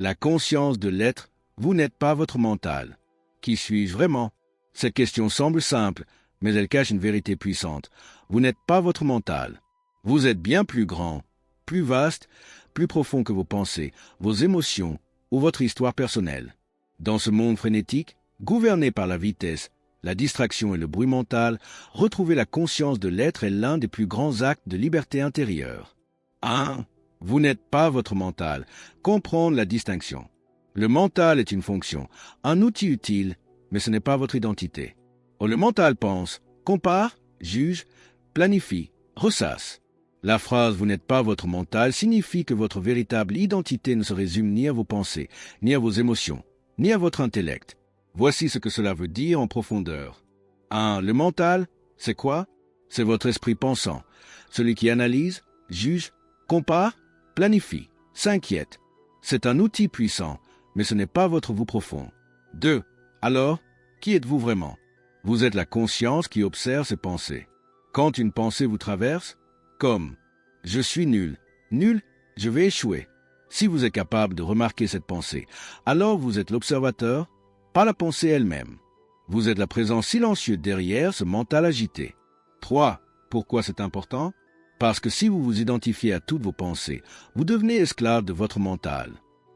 La conscience de l'être, vous n'êtes pas votre mental. Qui suis-je vraiment? Cette question semble simple, mais elle cache une vérité puissante. Vous n'êtes pas votre mental. Vous êtes bien plus grand, plus vaste, plus profond que vos pensées, vos émotions ou votre histoire personnelle. Dans ce monde frénétique, gouverné par la vitesse, la distraction et le bruit mental, retrouver la conscience de l'être est l'un des plus grands actes de liberté intérieure. 1. Vous n'êtes pas votre mental. Comprendre la distinction. Le mental est une fonction, un outil utile, mais ce n'est pas votre identité. Le mental pense, compare, juge, planifie, ressasse. La phrase « vous n'êtes pas votre mental » signifie que votre véritable identité ne se résume ni à vos pensées, ni à vos émotions, ni à votre intellect. Voici ce que cela veut dire en profondeur. 1. Le mental, c'est quoi? C'est votre esprit pensant, celui qui analyse, juge, compare, planifie, s'inquiète. C'est un outil puissant, mais ce n'est pas votre vous profond. 2. Alors, qui êtes-vous vraiment? Vous êtes la conscience qui observe ses pensées. Quand une pensée vous traverse, comme « je suis nul, je vais échouer ». Si vous êtes capable de remarquer cette pensée, alors vous êtes l'observateur, pas la pensée elle-même. Vous êtes la présence silencieuse derrière ce mental agité. 3. Pourquoi c'est important? Parce que si vous vous identifiez à toutes vos pensées, vous devenez esclave de votre mental.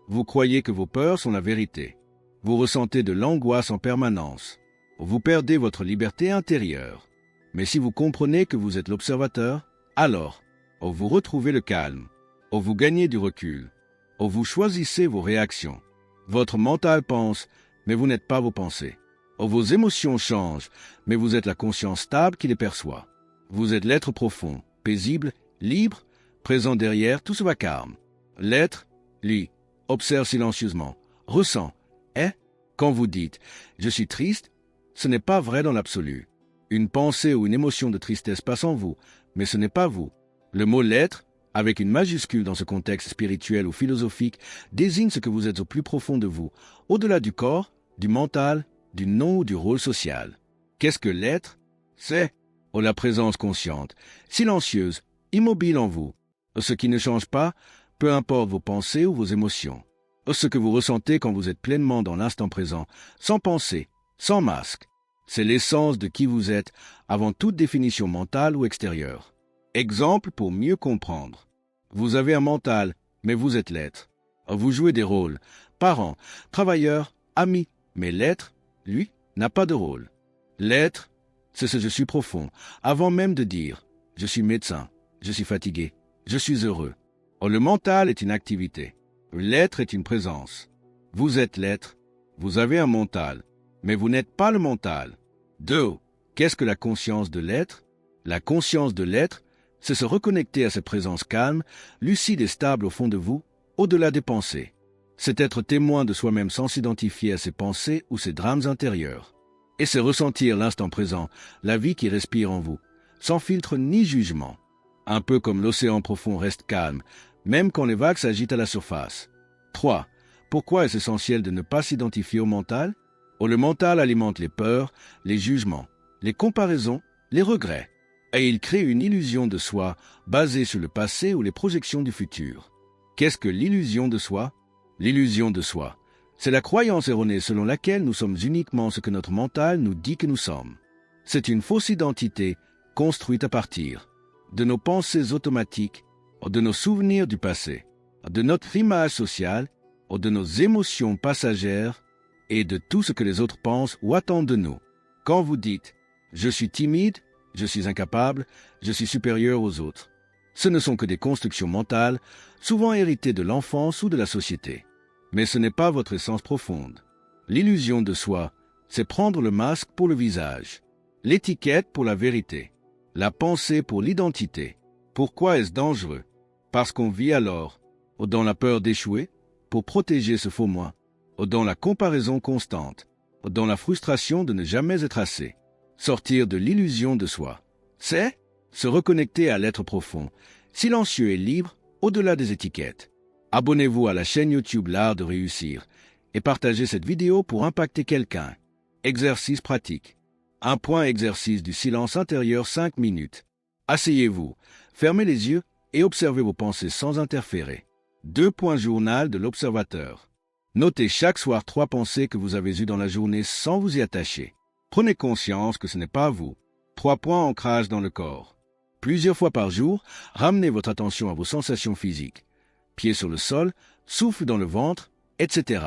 Vous croyez que vos peurs sont la vérité. Vous ressentez de l'angoisse en permanence. Vous perdez votre liberté intérieure. Mais si vous comprenez que vous êtes l'observateur, alors, vous retrouvez le calme, vous gagnez du recul, vous choisissez vos réactions. Votre mental pense, mais vous n'êtes pas vos pensées. Vos émotions changent, mais vous êtes la conscience stable qui les perçoit. Vous êtes l'être profond, paisible, libre, présent derrière tout ce vacarme. L'être, lui, observe silencieusement, ressent, est. Quand vous dites « je suis triste », ce n'est pas vrai dans l'absolu. Une pensée ou une émotion de tristesse passe en vous, mais ce n'est pas vous. Le mot « l'être », avec une majuscule dans ce contexte spirituel ou philosophique, désigne ce que vous êtes au plus profond de vous, au-delà du corps, du mental, du nom ou du rôle social. Qu'est-ce que l'être? C'est la présence consciente, silencieuse, immobile en vous. Ce qui ne change pas, peu importe vos pensées ou vos émotions. Ce que vous ressentez quand vous êtes pleinement dans l'instant présent, sans pensée, sans masque. C'est l'essence de qui vous êtes avant toute définition mentale ou extérieure. Exemple pour mieux comprendre. Vous avez un mental, mais vous êtes l'être. Vous jouez des rôles, parents, travailleurs, amis, mais l'être, lui, n'a pas de rôle. L'être, c'est ce je suis profond, avant même de dire « je suis médecin, je suis fatigué, je suis heureux ». Le mental est une activité. L'être est une présence. Vous êtes l'être, vous avez un mental, mais vous n'êtes pas le mental. 2. Qu'est-ce que la conscience de l'être? La conscience de l'être, c'est se reconnecter à cette présence calme, lucide et stable au fond de vous, au-delà des pensées. C'est être témoin de soi-même sans s'identifier à ses pensées ou ses drames intérieurs. Et c'est ressentir l'instant présent, la vie qui respire en vous, sans filtre ni jugement. Un peu comme l'océan profond reste calme, même quand les vagues s'agitent à la surface. 3. Pourquoi est-ce essentiel de ne pas s'identifier au mental? Le mental alimente les peurs, les jugements, les comparaisons, les regrets. Et il crée une illusion de soi basée sur le passé ou les projections du futur. Qu'est-ce que l'illusion de soi? L'illusion de soi, c'est la croyance erronée selon laquelle nous sommes uniquement ce que notre mental nous dit que nous sommes. C'est une fausse identité construite à partir de nos pensées automatiques, de nos souvenirs du passé, de notre image sociale, de nos émotions passagères et de tout ce que les autres pensent ou attendent de nous. Quand vous dites « je suis timide »,« je suis incapable »,« je suis supérieur aux autres », ce ne sont que des constructions mentales, souvent héritées de l'enfance ou de la société. Mais ce n'est pas votre essence profonde. L'illusion de soi, c'est prendre le masque pour le visage, l'étiquette pour la vérité, la pensée pour l'identité. Pourquoi est-ce dangereux? Parce qu'on vit alors, dans la peur d'échouer, pour protéger ce faux moi, dans la comparaison constante, dans la frustration de ne jamais être assez. Sortir de l'illusion de soi, c'est se reconnecter à l'être profond, silencieux et libre au-delà des étiquettes. Abonnez-vous à la chaîne YouTube L'Art de Réussir et partagez cette vidéo pour impacter quelqu'un. Exercice pratique. 1 point exercice du silence intérieur 5 minutes. Asseyez-vous, fermez les yeux et observez vos pensées sans interférer. 2 points journal de l'observateur. Notez chaque soir 3 pensées que vous avez eues dans la journée sans vous y attacher. Prenez conscience que ce n'est pas vous. 3 points ancrage dans le corps. Plusieurs fois par jour, ramenez votre attention à vos sensations physiques. Pieds sur le sol, souffle dans le ventre, etc.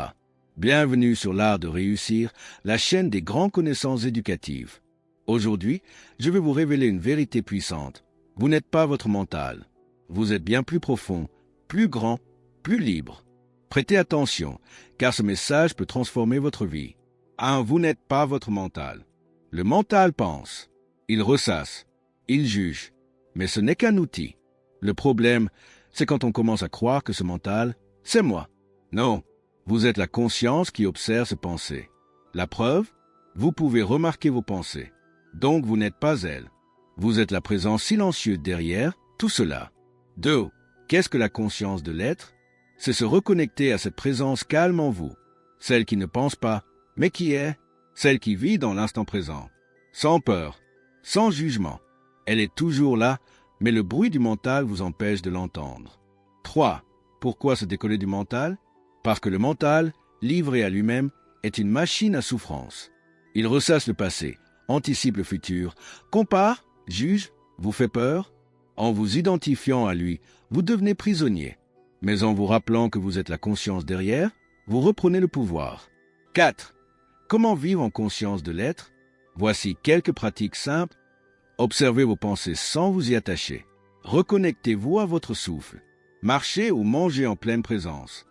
Bienvenue sur l'art de réussir, la chaîne des grandes connaissances éducatives. Aujourd'hui, je vais vous révéler une vérité puissante. Vous n'êtes pas votre mental. Vous êtes bien plus profond, plus grand, plus libre. Prêtez attention, car ce message peut transformer votre vie. 1. Vous n'êtes pas votre mental. Le mental pense, il ressasse, il juge, mais ce n'est qu'un outil. Le problème, c'est quand on commence à croire que ce mental, c'est moi. Non, vous êtes la conscience qui observe ces pensées. La preuve, vous pouvez remarquer vos pensées. Donc vous n'êtes pas elle. Vous êtes la présence silencieuse derrière tout cela. 2. Qu'est-ce que la conscience de l'être? C'est se reconnecter à cette présence calme en vous, celle qui ne pense pas, mais qui est, celle qui vit dans l'instant présent, sans peur, sans jugement. Elle est toujours là, mais le bruit du mental vous empêche de l'entendre. 3. Pourquoi se décoller du mental? Parce que le mental, livré à lui-même, est une machine à souffrance. Il ressasse le passé, anticipe le futur, compare, juge, vous fait peur. En vous identifiant à lui, vous devenez prisonnier. Mais en vous rappelant que vous êtes la conscience derrière, vous reprenez le pouvoir. 4. Comment vivre en conscience de l'être? Voici quelques pratiques simples. Observez vos pensées sans vous y attacher. Reconnectez-vous à votre souffle. Marchez ou mangez en pleine présence.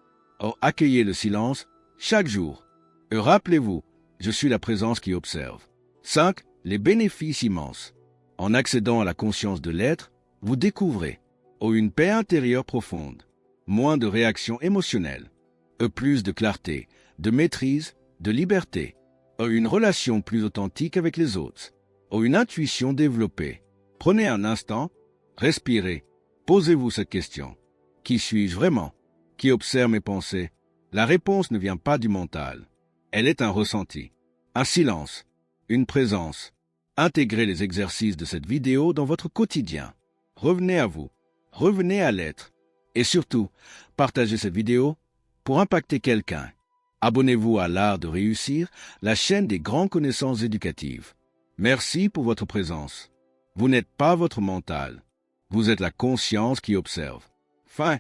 Accueillez le silence chaque jour. Et rappelez-vous, je suis la présence qui observe. 5. Les bénéfices immenses. En accédant à la conscience de l'être, vous découvrez une paix intérieure profonde, moins de réactions émotionnelles, plus de clarté, de maîtrise, de liberté, une relation plus authentique avec les autres, une intuition développée. Prenez un instant, respirez, posez-vous cette question. Qui suis-je vraiment? Qui observe mes pensées? La réponse ne vient pas du mental. Elle est un ressenti, un silence, une présence. Intégrez les exercices de cette vidéo dans votre quotidien. Revenez à vous, revenez à l'être. Et surtout, partagez cette vidéo pour impacter quelqu'un. Abonnez-vous à l'art de réussir, la chaîne des grandes connaissances éducatives. Merci pour votre présence. Vous n'êtes pas votre mental. Vous êtes la conscience qui observe. Fin.